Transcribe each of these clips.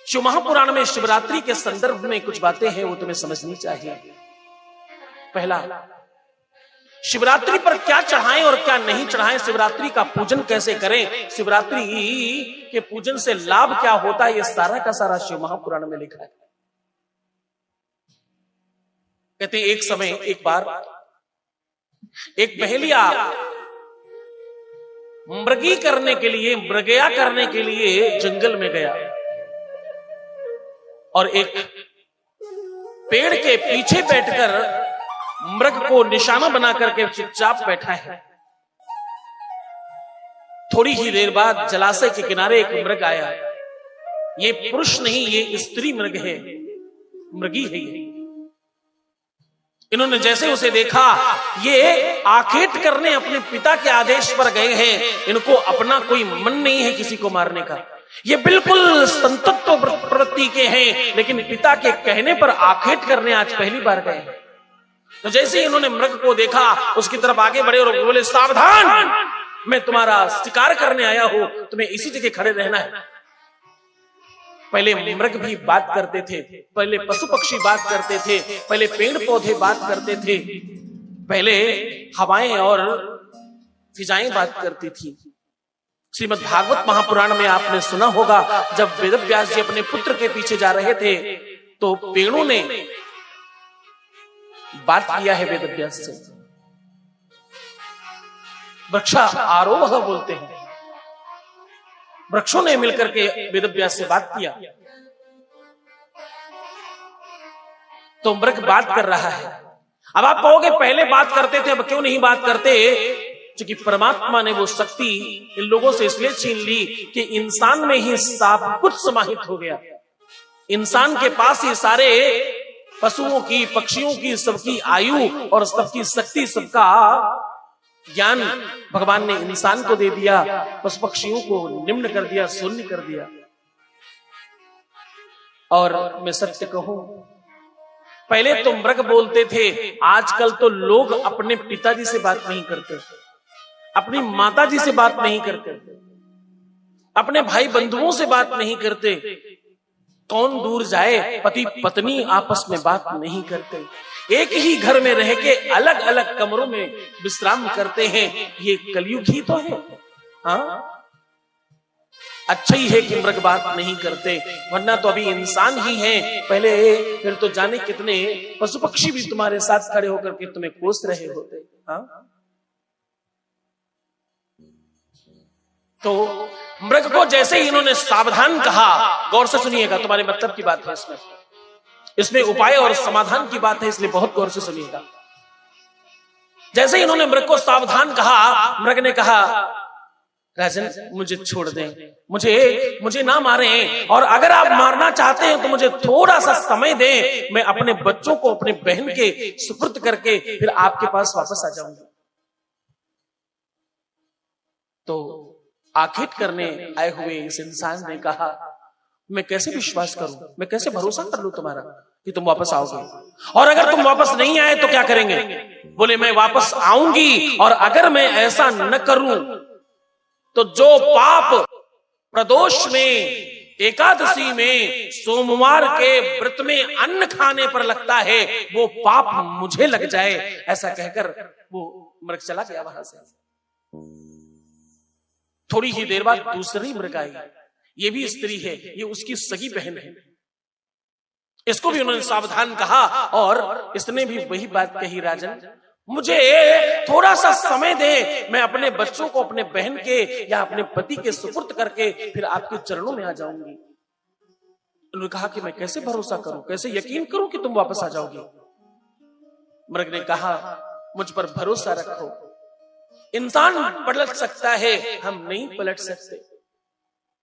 शिव महापुराण में शिवरात्रि के संदर्भ में कुछ बातें हैं, वो तुम्हें समझनी चाहिए। पहला, शिवरात्रि पर क्या चढ़ाएं और क्या नहीं चढ़ाएं, शिवरात्रि का पूजन कैसे करें, शिवरात्रि के पूजन से लाभ क्या होता है, ये सारा का सारा शिव महापुराण में लिखा है। कहते एक समय एक बार एक बहेलिया मृगी करने के लिए, मृगया करने के लिए जंगल में गया और एक पेड़ के पीछे बैठकर मृग को निशाना बना करके चुपचाप बैठा है। थोड़ी ही देर बाद जलाशय के किनारे एक मृग आया। ये पुरुष नहीं, ये स्त्री मृग है, मृगी है ये। इन्होंने जैसे उसे देखा, ये आखेट करने अपने पिता के आदेश पर गए हैं, इनको अपना कोई मन नहीं है किसी को मारने का, ये बिल्कुल संतत्व प्रवृत्ति के हैं, लेकिन पिता के कहने पर आखेट करने आज पहली बार गए। तो जैसे ही इन्होंने मृग को देखा, उसकी तरफ आगे बढ़े और बोले, सावधान, मैं तुम्हारा शिकार करने आया हूं, तुम्हें इसी जगह खड़े रहना है। पहले मृग भी बात करते थे, पहले पशु पक्षी बात करते थे, पहले पेड़ पौधे बात करते थे, पहले हवाएं और फिजाएं बात करती थी। श्रीमद् भागवत महापुराण में आपने सुना होगा, जब वेदव्यास जी अपने पुत्र के पीछे जा रहे थे तो पेड़ों ने बात किया है वेदव्यास से। वृक्षा आरोह बोलते हैं, वृक्षों ने मिलकर के वेदव्यास से बात किया। तो मृग बात कर रहा है। अब आप कहोगे पहले बात करते थे, अब क्यों नहीं बात करते? क्योंकि परमात्मा ने वो शक्ति इन लोगों से इसलिए छीन ली कि इंसान में ही सब कुछ समाहित हो गया। इंसान के पास ही सारे पशुओं की, पक्षियों की, सबकी आयु और सबकी शक्ति, सबका ज्ञान भगवान ने इंसान को दे दिया, पशु पक्षियों को निम्न कर दिया, शून्य कर दिया। और मैं सत्य कहूं, पहले तो मृग बोलते थे, आजकल तो लोग अपने पिताजी से बात नहीं करते, अपनी माताजी से बात नहीं करते, अपने भाई बंधुओं से बात नहीं करते। कौन दूर जाए, पति पत्नी आपस में बात नहीं करते, एक ही घर में रह के अलग अलग कमरों में विश्राम करते हैं। ये कलयुग ही तो है। हाँ, अच्छा ही है कि मृग बात नहीं करते, वरना तो अभी इंसान ही हैं। पहले फिर तो जाने कितने पशु पक्षी भी तुम्हारे साथ खड़े होकर के तुम्हें कोस रहे होते। हाँ, तो मृग को जैसे ही इन्होंने सावधान कहा, गौर से सुनिएगा, तुम्हारे मतलब की बात है, इसमें उपाय और समाधान की बात है, इसलिए बहुत गौर से सुनिएगा। जैसे ही इन्होंने मृग को सावधान कहा, मृग ने कहा, राजन मुझे छोड़ दें, मुझे ना मारें, और अगर आप मारना चाहते हैं तो मुझे थोड़ा सा समय दें, मैं अपने बच्चों को अपने बहन के सुपुर्द करके फिर आपके पास वापस आ जाऊंगा। तो आखेट करने आए हुए इस इंसान ने कहा, मैं कैसे विश्वास करूं, मैं कैसे भरोसा कर लूं तुम्हारा कि तुम वापस आओगे, और अगर तुम वापस नहीं आए तो क्या करेंगे? बोले, मैं वापस आऊंगी, और अगर मैं ऐसा न करूं तो जो पाप प्रदोष में, एकादशी में, सोमवार के व्रत में अन्न खाने पर लगता है, वो पाप मुझे लग जाए। ऐसा कहकर वो मृग चला गया वहां से। थोड़ी ही देर बाद दूसरी मृग आई, ये भी स्त्री है, ये उसकी सगी बहन है। इसको भी उन्होंने सावधान कहा, और इसने भी वही बात कही, राजन मुझे थोड़ा सा समय दे, मैं अपने बच्चों को अपने बहन के या अपने पति के सुपुर्द करके फिर आपके चरणों में आ जाऊंगी। उन्होंने कहा कि मैं कैसे भरोसा करूं, कैसे यकीन करूं कि तुम वापस आ जाओगे? मृग ने कहा, मुझ पर भरोसा रखो, इंसान पलट सकता है, हम नहीं पलट सकते,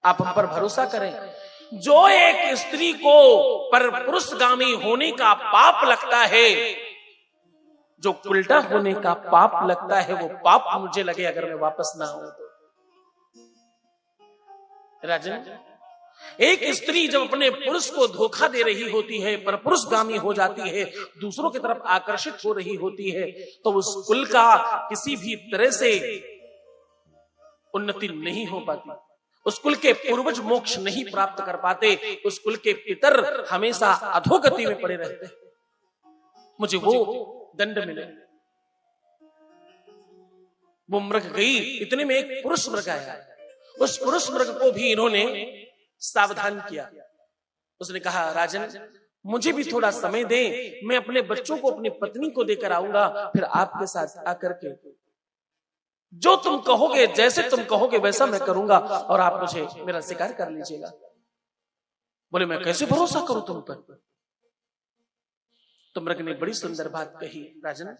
आप हम पर भरोसा करें। जो एक स्त्री को पर पुरुषगामी होने का पाप लगता है, जो उल्टा होने का पाप लगता है, वो पाप मुझे लगे अगर मैं वापस ना आऊं तो। राजन, एक स्त्री जब अपने पुरुष को धोखा दे रही होती है, पर पुरुषगामी हो जाती है, दूसरों की तरफ आकर्षित हो रही होती है, तो उस कुल का किसी भी तरह से उन्नति नहीं हो पाती, उस कुल के पूर्वज मोक्ष नहीं प्राप्त कर पाते, उस कुल के पितर हमेशा अधोगति में पड़े रहते। मुझे वो दंड मिले। वो मृग गई, इतने में एक पुरुष मृग आया। उस पुरुष मृग को भी इन्होंने सावधान किया। उसने कहा, राजन मुझे भी थोड़ा समय दे, मैं अपने बच्चों को अपनी पत्नी को देकर आऊंगा, फिर आपके साथ आकर के जो तुम कहोगे, जैसे तुम कहोगे वैसा मैं करूंगा, और आप मुझे मेरा शिकार कर लीजिएगा। बोले, मैं कैसे भरोसा करूं तुम पर? तो मृग ने बड़ी सुंदर बात कही, राजन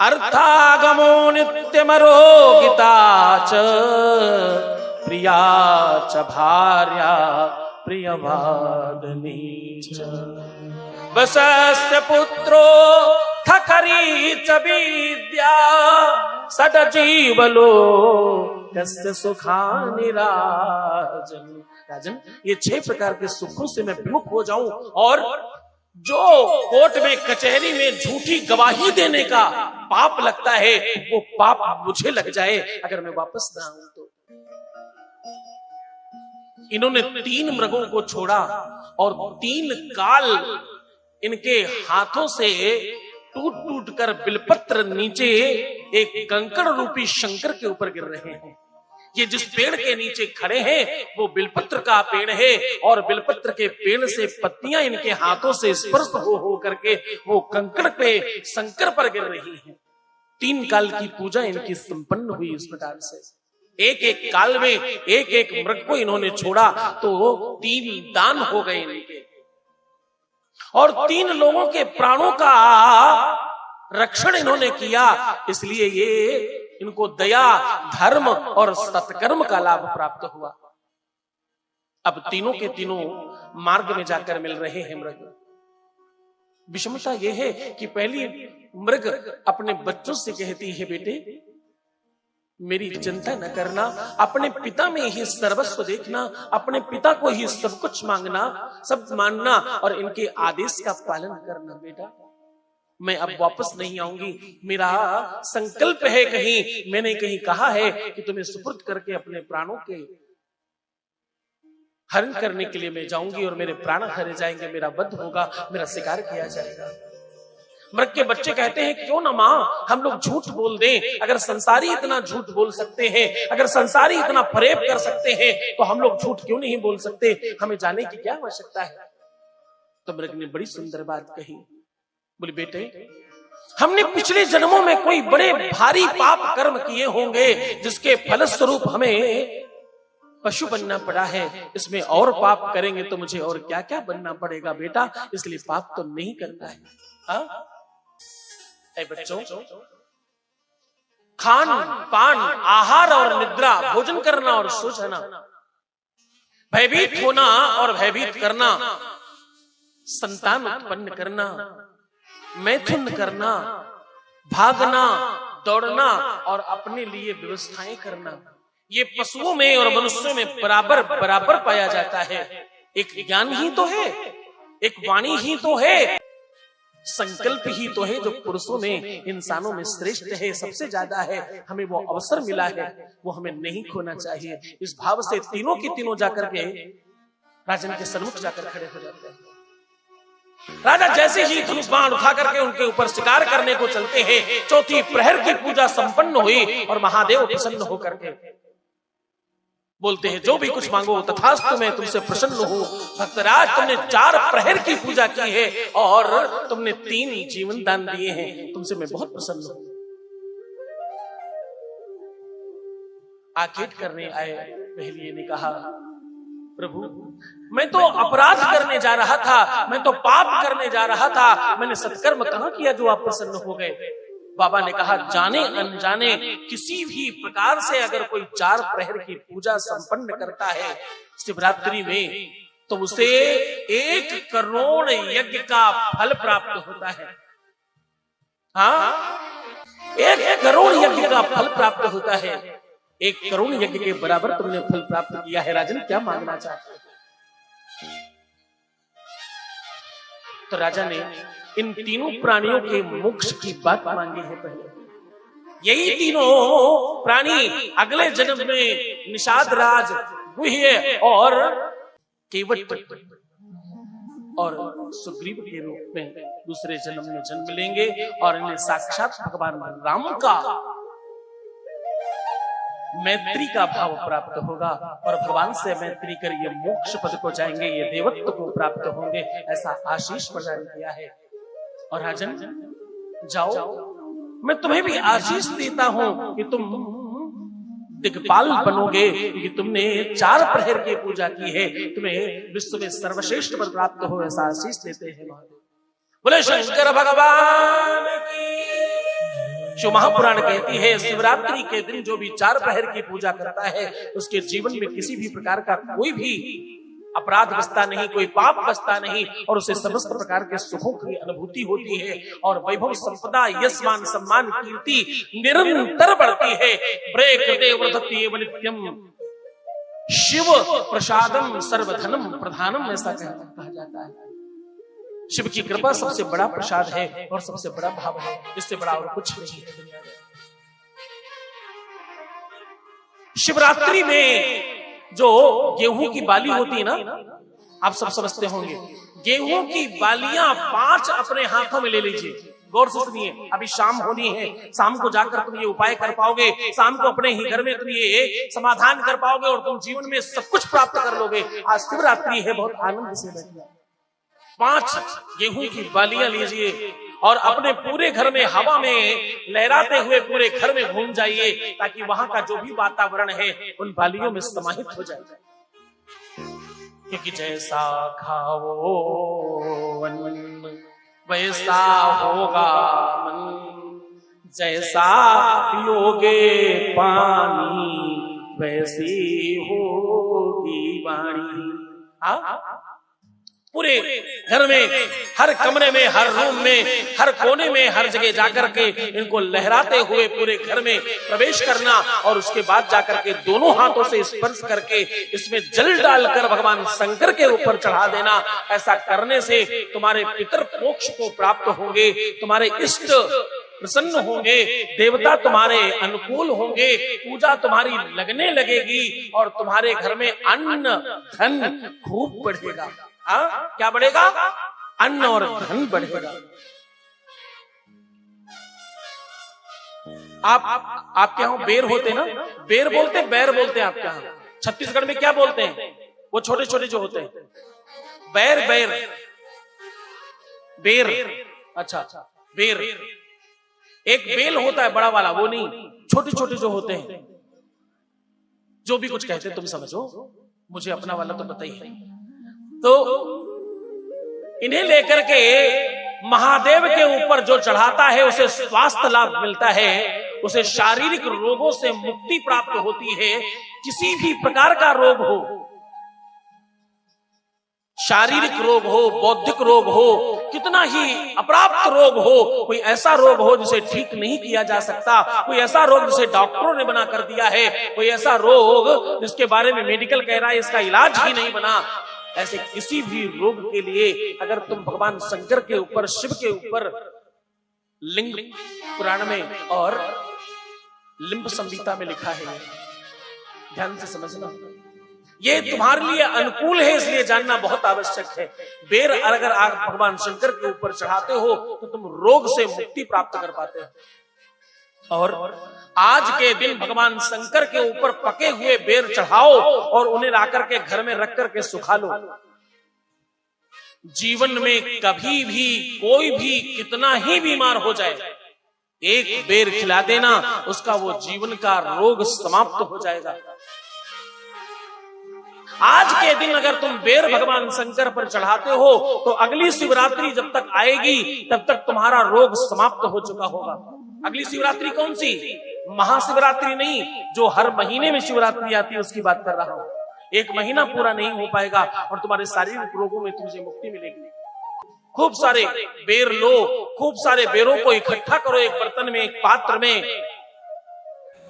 अर्थागमो नित्यमरोगिता च प्रिया च भार्या प्रियवादनी च वसस्य पुत्रो खखरी च विद्या सद जीवलो कस्य सुखानि राजन। राजन, ये 6 प्रकार के सुखों से मैं विमुख हो जाऊं, और जो कोर्ट में कचहरी में झूठी गवाही देने का पाप लगता है, वो पाप मुझे लग जाए अगर मैं वापस ना आऊं तो। इन्होंने 3 मृगों को छोड़ा और 3 काल इनके हाथों से टूट टूट कर बिलपत्र नीचे एक कंकड़ रूपी शंकर के ऊपर गिर रहे हैं। ये जिस पेड़ के नीचे खड़े हैं वो बिलपत्र का पेड़ है, और बिलपत्र के पेड़ से पत्तियां इनके हाथों से स्पर्श हो करके वो कंकड़ पे शंकर पर गिर रही हैं। 3 काल की पूजा इनकी संपन्न हुई। इस प्रकार से एक एक काल में एक एक मृग को इन्होंने छोड़ा तो 3 दान हो गए इनके, और 3 लोगों के प्राणों का रक्षण इन्होंने किया। इसलिए ये इनको दया, धर्म और सत्कर्म का लाभ प्राप्त हुआ। अब तीनों के तीनों मार्ग में जाकर मिल रहे हैं मृग। विषमता यह है कि पहली मृग अपने बच्चों से कहती है, बेटे मेरी चिंता न करना, अपने पिता में ही सर्वस्व देखना, अपने पिता को ही सब कुछ मांगना, सब मानना, और इनके आदेश का पालन करना। बेटा मैं अब वापस नहीं आऊंगी, मेरा संकल्प है, कहीं मैंने कहीं कहा है कि तुम्हें सुपुर्द करके अपने प्राणों के हरण करने के लिए मैं जाऊंगी, और मेरे प्राण हरे जाएंगे, मेरा वध होगा, मेरा शिकार किया जाएगा। मृग के बच्चे कहते हैं, क्यों ना मां हम लोग झूठ बोल दें, अगर संसारी इतना झूठ बोल सकते हैं, अगर संसारी इतना फरेब कर सकते हैं, तो हम लोग झूठ क्यों नहीं बोल सकते, हमें जाने की क्या आवश्यकता है। तो मृग ने बड़ी सुंदर बात कही, बोले बेटे हमने पिछले जन्मों में कोई बड़े भारी पाप कर्म किए होंगे जिसके फलस्वरूप हमें पशु बनना पड़ा है, इसमें और पाप करेंगे तो मुझे और क्या क्या बनना पड़ेगा बेटा, इसलिए पाप तो नहीं करना है। हाँ? ऐ बच्चों, खान पान, आहार और निद्रा, भोजन करना और सो जाना, भयभीत होना और भयभीत करना, संतान उत्पन्न करना, मैथुन करना, भागना, दौड़ना और अपने लिए व्यवस्थाएं करना, ये पशुओं में और मनुष्यों में बराबर बराबर पाया जाता है। एक ज्ञान ही तो है, एक वाणी ही तो है, संकल्प ही तो है जो पुरुषों में, इंसानों में श्रेष्ठ है, सबसे ज्यादा है। हमें वो अवसर मिला है, वो हमें नहीं खोना चाहिए। इस भाव से तीनों की तीनों जाकर के राजन के सन्मुख जाकर खड़े हो जाते हैं। राजा जैसे ही धनुष बाण उठा करके उनके ऊपर शिकार करने को चलते हैं, 4थी प्रहर की पूजा संपन्न हुई और महादेव प्रसन्न होकर के बोलते हैं, जो भी कुछ मांगो तथास्तु, मैं तुमसे प्रसन्न हूं। भक्तराज तुमने 4 प्रहर की पूजा की है और तुमने 3 जीवन दान दिए हैं, तुमसे मैं बहुत प्रसन्न हूं। आखेट करने आए पहले ने कहा, प्रभु मैं तो अपराध करने जा रहा था, मैं तो पाप करने जा रहा था, मैंने सत्कर्म कहां किया जो आप प्रसन्न हो गए। बाबा ने कहा, जाने अनजाने किसी भी प्रकार से अगर कोई 4 प्रहर की पूजा संपन्न करता है शिवरात्रि में, तो उसे 1 करोड़ यज्ञ का फल प्राप्त होता है। हाँ, 1 करोड़ यज्ञ का फल प्राप्त होता है। 1 करोड़ यज्ञ के बराबर तुमने फल प्राप्त किया है। राजन क्या मांगना चाहते हो? तो राजा ने इन तीनों प्राणियों के मोक्ष की बात मांगी है। पहले यही तीनों प्राणी अगले जन्म में निषाद राज, गुह्य और केवट और सुग्रीव के रूप में दूसरे जन्म में जन्म लेंगे और इन्हें साक्षात भगवान राम का मैत्री का भाव प्राप्त होगा और भगवान से मैत्री कर ये मोक्ष पद को जाएंगे, ये देवत्व को प्राप्त होंगे, ऐसा आशीष प्रदान किया है। और राजन जाओ, मैं तुम्हें भी आशीष देता हूं कि तुम दिग्पाल बनोगे, क्योंकि तुमने 4 प्रहर की पूजा की है, तुम्हें विश्व में सर्वश्रेष्ठ पद प्राप्त हो, ऐसा आशीष देते हैं महादेव। बोले शंकर भगवान की। शिव महापुराण कहती है शिवरात्रि के दिन जो भी 4 प्रहर की पूजा करता है उसके जीवन में किसी भी प्रकार का कोई भी अपराध बसता नहीं, कोई पाप बसता नहीं और उसे समस्त प्रकार के सुखों की अनुभूति होती है और वैभव संपदा, यश मान सम्मान कीर्ति निरंतर बढ़ती है। नित्यम शिव प्रसादम सर्वधनम प्रधानम, ऐसा कहा जाता है। शिव की कृपा सबसे बड़ा प्रसाद है और सबसे बड़ा भाव है, इससे बड़ा और कुछ नहीं है दुनिया में। शिवरात्रि में जो गेहूं की बाली होती है ना, आप सब समझते होंगे, गेहूं की बालियां 5 अपने हाथों में ले लीजिए, गौर से सुनिए। अभी शाम होनी है, शाम को जाकर तुम ये उपाय कर पाओगे, शाम को अपने ही घर में तुम ये समाधान कर पाओगे और तुम जीवन में सब कुछ प्राप्त कर लोगे। आज शिवरात्रि है, बहुत आनंद से बैठना। 5 गेहूं की बालियां लीजिए और अपने पूरे घर में हवा में लहराते हुए पूरे घर में घूम जाइए, ताकि वहां का जो भी वातावरण है उन बालियों में समाहित हो जाए। क्योंकि जैसा खाओ अन्न वैसा होगा मन, जैसा पियोगे पानी वैसी होगी वाणी। पूरे घर में, हर कमरे में, हर रूम में, हर कोने में, हर जगह जाकर के इनको लहराते हुए पूरे घर में प्रवेश करना और उसके बाद जाकर के दोनों हाथों से स्पर्श करके इसमें जल डालकर भगवान शंकर के ऊपर चढ़ा देना। ऐसा करने से तुम्हारे पितर मोक्ष को प्राप्त होंगे, तुम्हारे इष्ट प्रसन्न होंगे, देवता तुम्हारे अनुकूल होंगे, पूजा तुम्हारी लगने लगेगी और तुम्हारे घर में अन्न धन खूब बढ़ेगा। क्या बढ़ेगा? अन्न और धन बढ़ेगा। आपके यहाँ बेर होते ना, बेर बोलते बैर बोलते हैं आपके यहाँ। छत्तीसगढ़ में क्या बोलते हैं? वो छोटे छोटे जो होते हैं, बैर बैर बेर। अच्छा, बेर। एक बेल होता है बड़ा वाला, वो नहीं, छोटे छोटे जो होते हैं, जो भी कुछ कहते हैं तुम समझो, मुझे अपना वाला तो पता ही है। तो इन्हें लेकर के महादेव के ऊपर जो चढ़ाता है उसे स्वास्थ्य लाभ मिलता है, उसे शारीरिक रोगों से मुक्ति प्राप्त होती है। किसी भी प्रकार का रोग हो, शारीरिक रोग हो, बौद्धिक रोग हो, कितना ही अप्राप्त रोग हो, कोई ऐसा रोग हो जिसे ठीक नहीं किया जा सकता, कोई ऐसा रोग जिसे डॉक्टरों ने बना कर दिया है, कोई ऐसा रोग जिसके बारे में मेडिकल कह रहा है इसका इलाज ही नहीं बना, ऐसे किसी भी रोग के लिए अगर तुम भगवान शंकर के ऊपर, शिव के ऊपर, लिंग पुराण में और लिंब संहिता में लिखा है, ध्यान से समझना, ये तुम्हारे लिए अनुकूल है, इसलिए जानना बहुत आवश्यक है। बेर अगर आप भगवान शंकर के ऊपर चढ़ाते हो तो तुम रोग से मुक्ति प्राप्त कर पाते हो। और आज के दिन भगवान शंकर के ऊपर पके हुए बेर चढ़ाओ और उन्हें लाकर के घर में रख करके सुखा लो। जीवन में कभी भी कोई भी कितना ही बीमार हो जाए, एक बेर खिला देना, उसका वो जीवन का रोग समाप्त हो जाएगा। आज के दिन अगर तुम बेर भगवान शंकर पर चढ़ाते हो तो अगली शिवरात्रि जब तक आएगी तब तक तुम्हारा रोग समाप्त हो चुका होगा। अगली शिवरात्रि कौन सी? महाशिवरात्रि नहीं, जो हर महीने में शिवरात्रि आती है उसकी बात कर रहा हूं। 1 महीना पूरा नहीं हो पाएगा और तुम्हारे शारीरिक रोगों में तुझे मुक्ति मिलेगी। खूब सारे बेर लो, खूब सारे बेरों को इकट्ठा करो एक बर्तन में, एक पात्र में,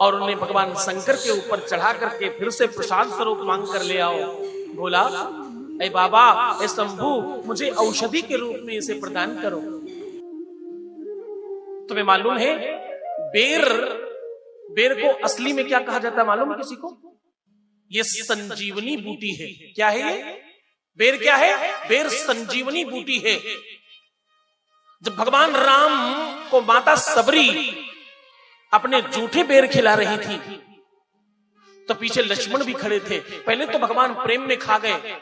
और उन्हें भगवान शंकर के ऊपर चढ़ा करके फिर से प्रसाद स्वरूप मांग कर ले आओ। बोला, ऐ बाबा, ऐ शंभू, मुझे औषधि के रूप में इसे प्रदान करो। तुम्हें मालूम है बेर को असली में क्या कहा जाता है? मालूम है किसी को? ये संजीवनी बूटी है। क्या है ये? बेर क्या है? बेर संजीवनी बूटी है। जब भगवान राम को माता सबरी अपने जूठे बेर खिला रही थी तो पीछे लक्ष्मण भी खड़े थे। पहले तो भगवान प्रेम में खा गए,